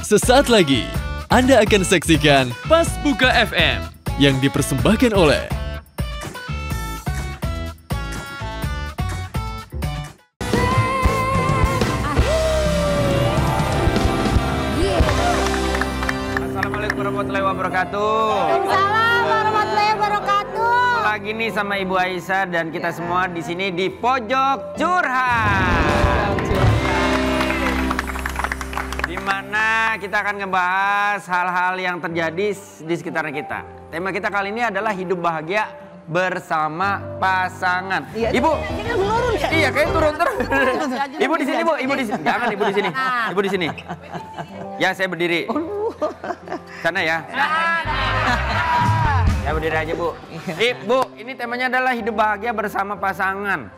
Sesaat lagi, Anda akan saksikan Pas Buka FM yang dipersembahkan oleh Assalamualaikum warahmatullahi wabarakatuh. Waalaikumsalam warahmatullahi wabarakatuh. Lagi nih sama Ibu Aisyah dan kita semua di sini di Pojok Curhat. Di mana kita akan ngebahas hal-hal yang terjadi di sekitar kita. Tema kita kali ini adalah hidup bahagia bersama pasangan. Iya, Ibu. Ini menurun ya? Iya, kayak turun terus. Ibu di sini, Bu. Ibu di sini. Jangan Ibu di sini. Ibu di sini. Ya, saya berdiri. Sana ya. Ya berdiri aja, Bu. Bu, ini temanya adalah hidup bahagia bersama pasangan.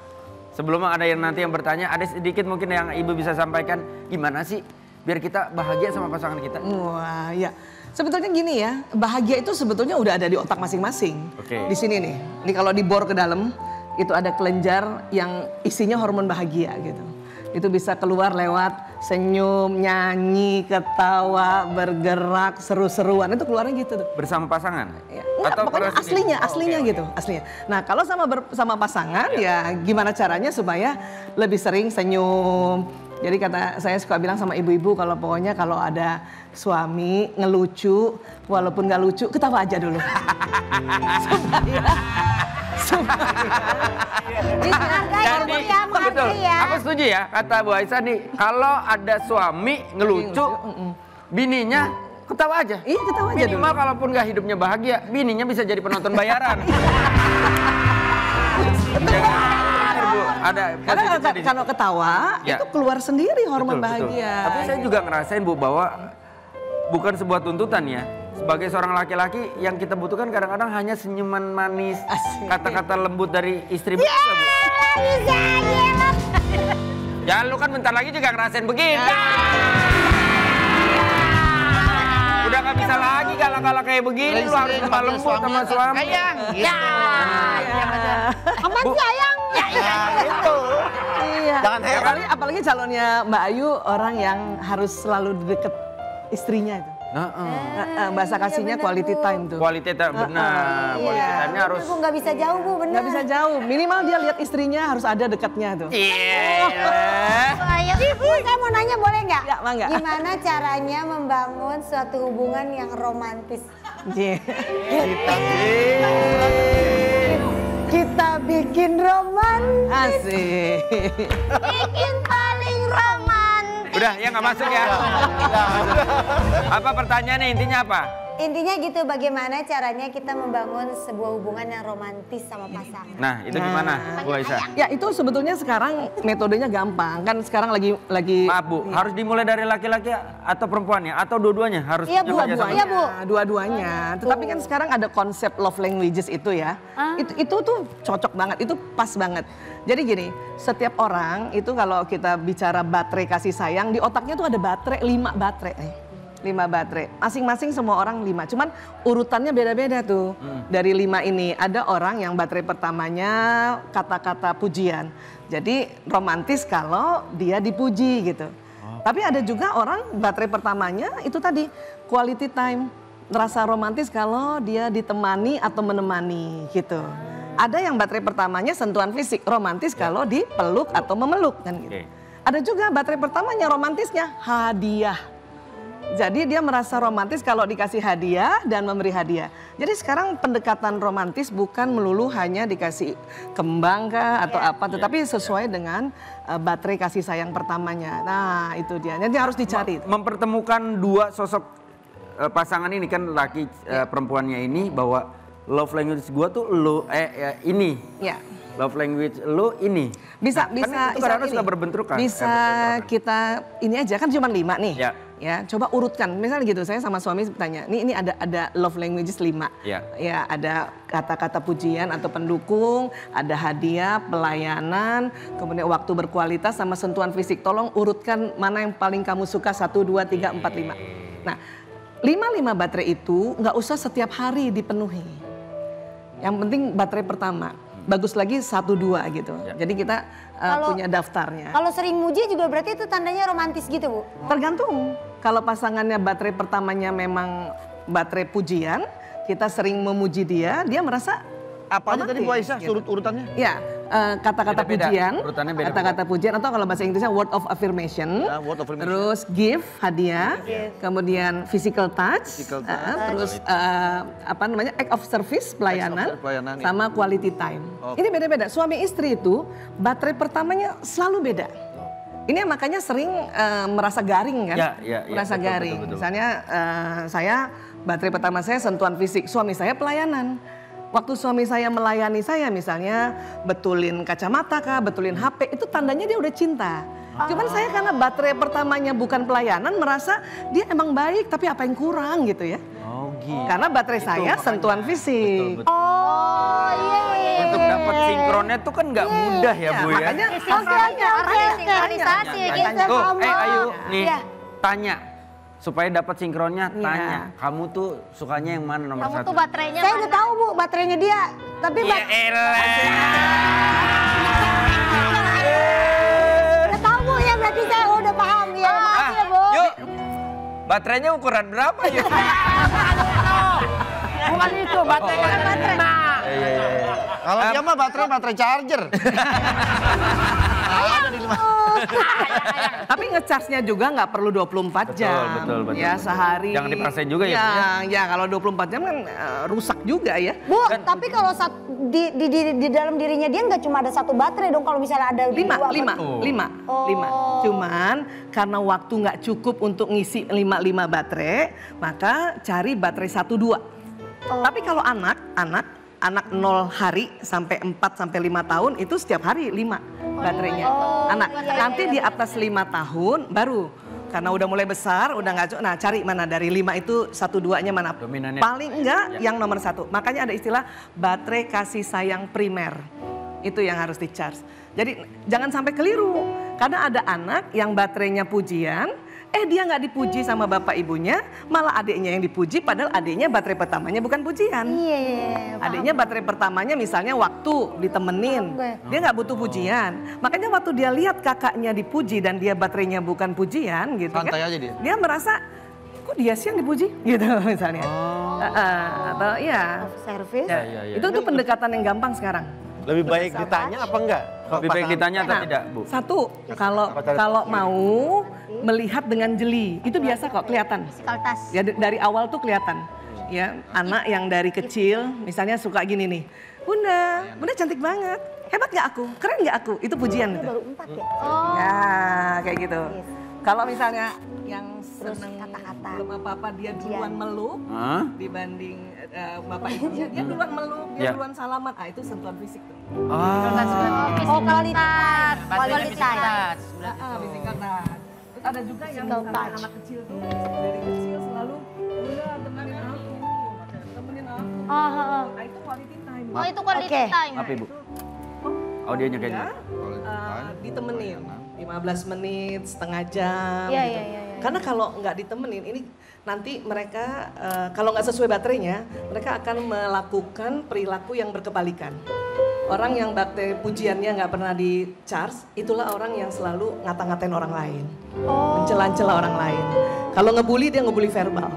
Sebelum ada yang nanti yang bertanya, ada sedikit mungkin yang Ibu bisa sampaikan gimana sih biar kita bahagia sama pasangan kita? Wah, ya. Sebetulnya gini ya, bahagia itu sebetulnya udah ada di otak masing-masing. Oke. Di sini nih. Ini kalau dibor ke dalam, itu ada kelenjar yang isinya hormon bahagia gitu. Itu bisa keluar lewat senyum, nyanyi, ketawa, bergerak, seru-seruan. Itu keluarnya gitu tuh. Bersama pasangan? Ya, enggak, pokoknya aslinya gitu, aslinya. Nah, kalau sama pasangan ya gimana caranya supaya lebih sering senyum. Jadi saya suka bilang sama ibu-ibu kalau pokoknya kalau ada suami ngelucu, walaupun nggak lucu, ketawa aja dulu. Jadi, betul, aku setuju ya kata Bu Aisyah nih, kalau ada suami ngelucu, bininya ketawa aja. Iya, ketawa aja dulu. Minimal kalaupun nggak hidupnya bahagia, bininya bisa jadi penonton bayaran. Ada karena kalau ketawa ya, itu keluar sendiri hormon betul, bahagia. Betul. Tapi saya juga ngerasain, Bu, bahwa bukan sebuah tuntutan ya. Sebagai seorang laki-laki yang kita butuhkan kadang-kadang hanya senyuman manis, kata-kata lembut dari istri bisa, Bu. Ya lu kan bentar lagi juga ngerasain begini. Udah gak bisa lagi galak-galak kayak begini, lu harus lemah lembut sama suami. Sayang. Aman sayang. Itu. Iya. Jangan heran. Apalagi calonnya Mbak Ayu orang yang harus selalu deket istrinya itu. Bahasa kasihnya quality time tuh. Quality time, benar. Quality time-nya harus. Bu nggak bisa jauh, Bu, benar. Nggak bisa jauh. Minimal dia lihat istrinya harus ada dekatnya tuh. Iya. Bu, saya mau nanya boleh nggak? Ya, mangga. Gimana caranya membangun suatu hubungan yang romantis? Kita bikin romantis. Asik. Bikin paling romantis. Udah, ya nggak masuk ya. Apa pertanyaannya, intinya apa? Intinya gitu, bagaimana caranya kita membangun sebuah hubungan yang romantis sama pasangan. Nah, itu gimana, Bu Aisyah? Ya itu sebetulnya sekarang metodenya gampang. Kan sekarang lagi Maaf, Bu, harus dimulai dari laki-laki atau perempuannya? Atau dua-duanya harus? Iya, Bu. Iya, Bu. Dua-duanya. Tetapi kan sekarang ada konsep love languages itu ya. Itu tuh cocok banget, itu pas banget. Jadi gini, setiap orang itu kalau kita bicara baterai kasih sayang, di otaknya tuh ada baterai, 5 baterai. 5 baterai, masing-masing semua orang 5, cuman urutannya beda-beda tuh. Dari 5 ini, ada orang yang baterai pertamanya kata-kata pujian. Jadi romantis kalau dia dipuji gitu. Tapi ada juga orang baterai pertamanya itu tadi, quality time. Rasa romantis kalau dia ditemani atau menemani gitu. Ada yang baterai pertamanya sentuhan fisik, romantis kalau dipeluk atau memeluk kan gitu. Ada juga baterai pertamanya romantisnya hadiah. Jadi dia merasa romantis kalau dikasih hadiah dan memberi hadiah. Jadi sekarang pendekatan romantis bukan melulu hanya dikasih kembang kah atau apa, tetapi sesuai dengan baterai kasih sayang pertamanya. Nah itu dia, jadi harus dicari. Mempertemukan dua sosok pasangan ini kan laki perempuannya ini bahwa love language gua tuh lo ini. Ya. Love language lo ini. Bisa kan itu kadang-kadang suka berbenturan. Bisa kita ini aja kan cuma 5 nih. Ya. Ya, coba urutkan. Misalnya gitu, saya sama suami tanya, ini ada love languages 5. Ya. Ya, ada kata-kata pujian atau pendukung, ada hadiah, pelayanan, kemudian waktu berkualitas sama sentuhan fisik. Tolong urutkan mana yang paling kamu suka 1, 2, 3, 4, 5. Nah, 5 baterai itu nggak usah setiap hari dipenuhi. Yang penting baterai pertama. Bagus lagi 1, 2 gitu. Ya. Jadi kita punya daftarnya. Kalau sering muji juga berarti itu tandanya romantis gitu, Bu? Tergantung. Kalau pasangannya baterai pertamanya memang baterai pujian, kita sering memuji dia, dia merasa Apa aja tadi Bu romantis, Aisyah gitu. surut urutannya? Ya, kata-kata Beda-beda, pujian, urutannya beda-beda. kata-kata pujian atau kalau bahasa Inggrisnya word of affirmation, Ya, word of affirmation. terus give hadiah, kemudian physical touch, Physical touch, terus apa namanya act of service pelayanan, pelayanan, ya. sama quality time. Oke. Ini beda-beda. Suami istri itu baterai pertamanya selalu beda. Ini yang makanya sering merasa garing kan? Ya, Merasa betul, garing. betul, betul. Misalnya saya baterai pertama saya sentuhan fisik, suami saya pelayanan. Waktu suami saya melayani saya misalnya betulin kacamata kah, betulin HP, itu tandanya dia udah cinta. Cuman saya karena baterai pertamanya bukan pelayanan merasa dia emang baik tapi apa yang kurang gitu ya. Oh gitu. Karena baterai saya sentuhan fisik. Betul. Oh iya. Untuk dapat sinkronnya tuh kan nggak mudah ya Bu ya. Makanya Oke, sinkronisasi gitu. Tuh, ayo nih Iya. tanya. Supaya dapat sinkronnya, Iya. tanya. Kamu tuh sukanya yang mana nomor Kamu satu? tuh baterainya Saya mana? udah tahu Bu baterainya dia. Tapi Ya elah. udah tahu Bu ya berarti saya udah paham ya. Maaf ya Bu. Yuk, baterainya ukuran berapa yuk? Bukan itu, baterainya kan baterai. Kalau dia mah baterai charger. Ada di 5. tapi ngecasnya juga nggak perlu 24 jam. betul. Ya sehari. Jangan dipaksain juga ya, Bu, Ya kalau 24 jam kan rusak juga ya. Bu, tapi kalau di dalam dirinya dia nggak cuma ada satu baterai dong kalau misalnya ada Lima. Oh. Cuman karena waktu nggak cukup untuk ngisi 5 baterai, maka cari baterai 1-2. Tapi kalau anak 0 hari sampai 4 sampai 5 tahun itu setiap hari 5 baterainya. Anak nanti di atas 5 tahun baru karena udah mulai besar, udah nggak cukup. Nah, cari mana dari 5 itu 1-2-nya mana? Dominannya. Paling enggak yang nomor 1. Makanya ada istilah baterai kasih sayang primer. Itu yang harus di-charge. Jadi jangan sampai keliru. Karena ada anak yang baterainya pujian, dia nggak dipuji sama bapak ibunya, malah adiknya yang dipuji padahal adiknya baterai pertamanya bukan pujian. Iya. Adiknya baterai pertamanya misalnya waktu ditemenin, dia nggak butuh pujian. Makanya waktu dia lihat kakaknya dipuji dan dia baterainya bukan pujian gitu kan. Santai aja dia. Dia merasa, kok dia sih yang dipuji gitu misalnya. Atau ya, Service. Ya. itu tuh pendekatan yang gampang sekarang. Lebih baik ditanya apa enggak? Lebih baik ditanya atau tidak Bu? Satu, kalau mau melihat dengan jeli, itu biasa kok kelihatan. Physical touch. Ya dari awal tuh kelihatan. Ya, anak yang dari kecil misalnya suka gini nih. Bunda cantik banget. Hebat gak aku? Keren gak aku? Itu pujian gitu. Baru 4 ya. Ya, kayak gitu. Yes. Kalau misalnya yang Terus seneng kata-kata. belum apa-apa dia duluan meluk Hah? dibanding bapak ibunya, dia duluan meluk, dia Ya. duluan salaman. Itu sentuhan fisik tuh. Oh, kualitas. Kualitas. Physical touch. Terus ada juga yang Physical misalnya touch. anak kecil tuh dari kecil selalu Bunda temenin aku. Nah, itu quality time. Oh, itu quality Oke. time. Apa Ibu? Audionya kayaknya. Ditemenin 15 menit, setengah jam. Iya, gitu. iya. Karena kalau nggak ditemenin ini nanti mereka kalau nggak sesuai baterainya, mereka akan melakukan perilaku yang berkebalikan. Orang yang baterai pujiannya nggak pernah di charge, itulah orang yang selalu ngata-ngatain orang lain, mencela-cela orang lain. Kalau ngebully dia ngebully verbal,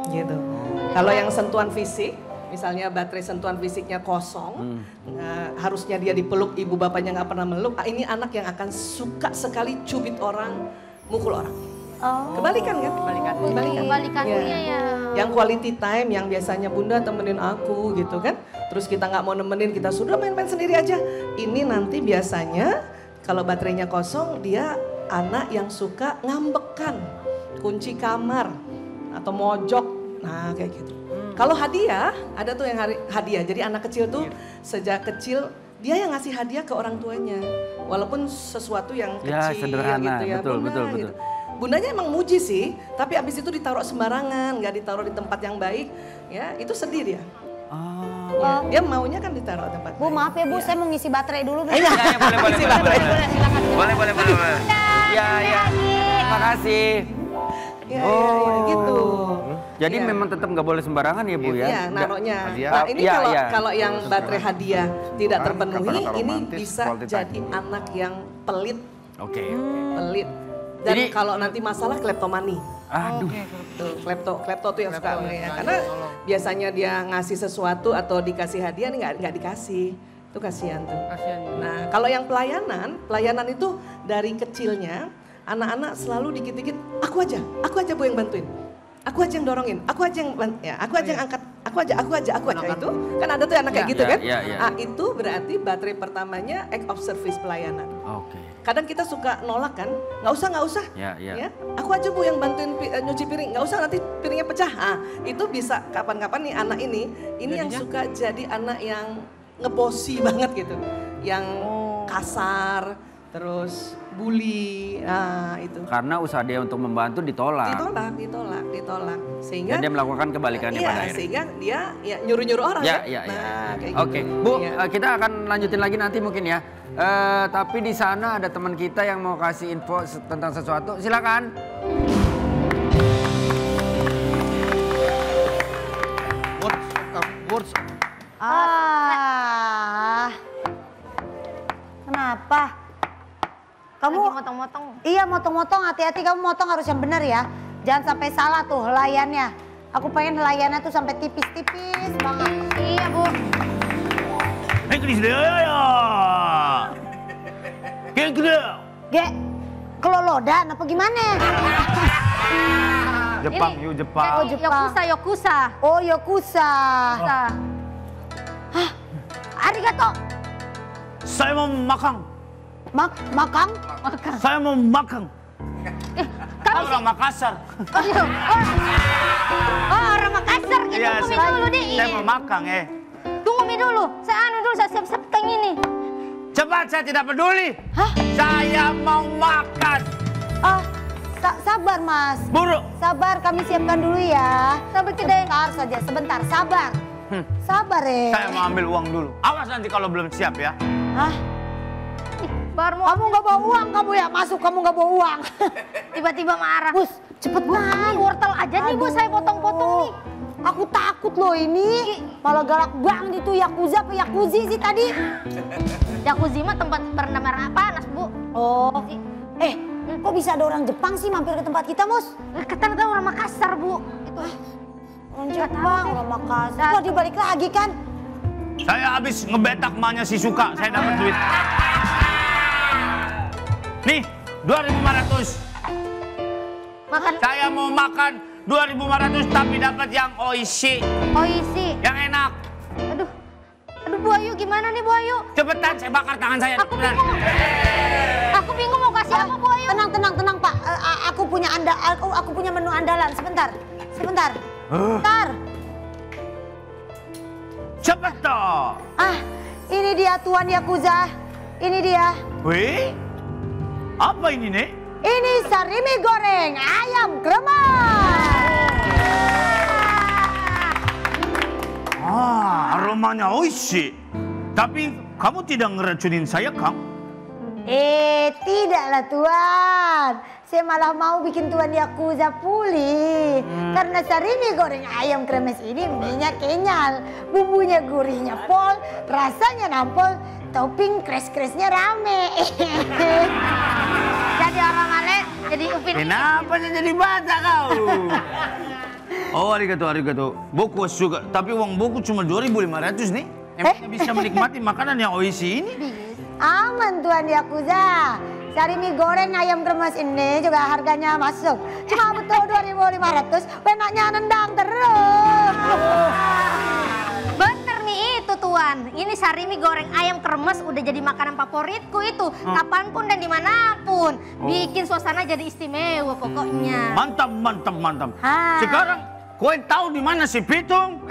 gitu. Kalau yang sentuhan fisik, misalnya baterai sentuhan fisiknya kosong, harusnya dia dipeluk, ibu bapaknya nggak pernah meluk. Ini anak yang akan suka sekali cubit orang, mukul orang. Kebalikan kan? Kebalikannya ya. Yang quality time yang biasanya Bunda temenin aku gitu kan. Terus kita nggak mau nemenin, kita sudah main-main sendiri aja. Ini nanti biasanya kalau baterainya kosong dia anak yang suka ngambekan, kunci kamar atau mojok. Nah kayak gitu. Kalau hadiah, ada tuh yang hadiah. Jadi anak kecil tuh sejak kecil dia yang ngasih hadiah ke orang tuanya. Walaupun sesuatu yang Ya, kecil sederhana. gitu ya. Betul, Bunda, betul. gitu. Bundanya emang muji sih, tapi abis itu ditaruh sembarangan, nggak ditaruh di tempat yang baik, ya itu sedih dia. Ya, dia maunya kan ditaruh di tempat. Bu, baik. maaf ya Bu, saya mau ngisi baterai dulu. Ya, boleh. Boleh. Ya. Terima kasih. Ya, gitu. Jadi Ya. memang tetap nggak boleh sembarangan ya Bu ya? Ya, naruhnya. hadiah. Nah, ini Iya. kalau yang baterai hadiah tidak terpenuhi, kata-kata ini romantis, bisa quality time. jadi anak yang pelit, Oke. pelit. Dan Jadi- kalau nanti masalah kleptomani. Aduh. Tuh, klepto tuh yang suka ya. Karena biasanya dia ngasih sesuatu atau dikasih hadiah nggak dikasih. Itu kasihan tuh. Nah, kalau yang pelayanan itu dari kecilnya anak-anak selalu dikit-dikit aku aja Bu yang bantuin. Aku aja yang dorongin, aku aja yang angkat, aku aja itu. Kan ada tuh anak kayak gitu kan? Ah, itu berarti baterai pertamanya act of service pelayanan. Oke. Kadang kita suka nolak kan, nggak usah. Ya, aku aja Bu yang bantuin nyuci piring, nggak usah nanti piringnya pecah. Ah, itu bisa kapan-kapan nih anak ini yang suka jadi anak yang ngebosi banget gitu, yang kasar, terus bully, nah itu. Karena usaha dia untuk membantu ditolak. Ditolak. Sehingga dan dia melakukan kebalikannya pada akhirnya. Iya, sehingga dia nyuruh-nyuruh orang ya. Kayak Oke, gitu. Bu, kita akan lanjutin lagi nanti mungkin ya. Tapi di sana ada teman kita yang mau kasih info tentang sesuatu. Silakan. Words. Kenapa? Kamu Lagi motong-motong. Iya, motong-motong, hati-hati kamu motong harus yang benar ya. Jangan sampai salah tuh helayannya. Aku pengen helayannya tuh sampai tipis-tipis banget. Iya, Bu. Ge, kelolodan apa gimana? Jepang, Jepang. Oh, Jepang. Yokusa. Oh, Yokusa. Hah? Arigato. Saya mau makan. Makang? Saya mau makan. Kami Orang Makassar. Oh, orang Makassar gitu. Iya, Tunggu mie dulu deh. saya mau makan Tunggu mie dulu. Saya siap-siap teng ini. Cepat, saya tidak peduli. Hah? Saya mau makan. Sabar Mas. Buruk. Sabar, kami siapkan dulu ya. Sebentar saja, sebentar. Sabar. Sabar ya. Saya mau ambil uang dulu. Awas nanti kalau belum siap ya. Hah? Baru Kamu nggak bawa uang kamu ya? Masuk kamu nggak bawa uang. tiba-tiba marah. Bus, cepet banget. Wortel aja nih, Bu. Saya potong-potong nih. Aku takut loh ini. Malah galak banget itu Yakuza apa Yakuzi sih tadi. Jacuzzi mah tempat berendam air panas, Bu. Oh. Kok bisa ada orang Jepang sih mampir ke tempat kita, Mus? Kata orang Makassar, Bu. Itu. Orang Jepang, orang Makassar. Kok dibalik lagi kan? Saya habis ngebetak emaknya si Suka, saya dapat duit. Nih, 2.500. Makan Saya mau makan 2.500 tapi dapat yang oishi, oishi. yang enak. Aduh, Bu Ayu gimana nih Bu Ayu? Cepetan, saya bakar tangan saya. Aku bingung mau kasih apa Bu Ayu? Tenang Pak. Aku punya menu andalan. Sebentar. Bentar. Cepet toh. Ini dia Tuan Yakuza. Ini dia. Wih, apa ini, Nek? Ini sarimi goreng ayam kremes. Aromanya oishi. Tapi kamu tidak ngeracunin saya, Kang? Tidaklah Tuan. Saya malah mau bikin Tuan Yakuza pulih. Karena sarimi goreng ayam kremes ini minyak kenyal. Bumbunya gurihnya pol, rasanya nampol, topping kres-kresnya rame. Jadi orang male, jadi upin. Kenapa jadi baca kau? Oh, arigato. Boku suka, tapi uang boku cuma 2.500 nih. Emangnya bisa menikmati makanan yang oishi ini? Aman Tuan Yakuza. Sarimi goreng ayam kremes ini juga harganya masuk. Cuma betul 2.500, enaknya nendang terus. Bener nih itu Tuan. Ini sarimi goreng ayam kremes udah jadi makanan favoritku itu. Kapanpun dan dimanapun. Bikin suasana jadi istimewa pokoknya. Mantap. Sekarang kau tahu di mana si Pitung?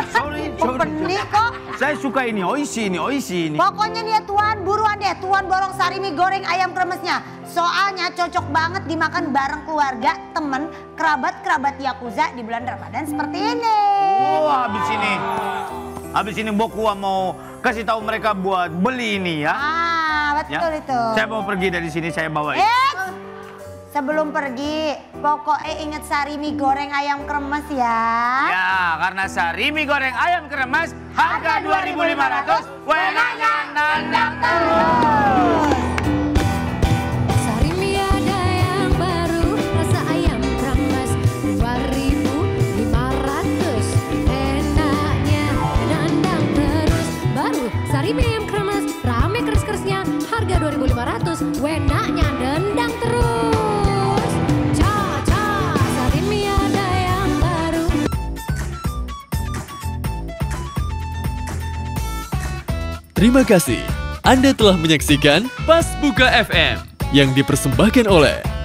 Sorry. Benih kok. Saya suka ini oishi ini. Pokoknya nih ya Tuan, buruan deh Tuan borong sarimi goreng ayam kremesnya. Soalnya cocok banget dimakan bareng keluarga, temen, kerabat Yakuza di bulan Ramadan seperti ini. Oh, habis ini Boku mau kasih tahu mereka buat beli ini ya. Betul itu. Saya mau pergi dari sini, saya bawa ini. Sebelum pergi, pokoknya inget sarimi goreng ayam kremes ya. Ya, karena sarimi goreng ayam kremes harga 2.500, wenangnya nandang terus. Sarimi ada yang baru, Wenaknya dendang terus. Caca, Sarimi ada yang baru. Terima kasih. Anda telah menyaksikan Pas Buka FM yang dipersembahkan oleh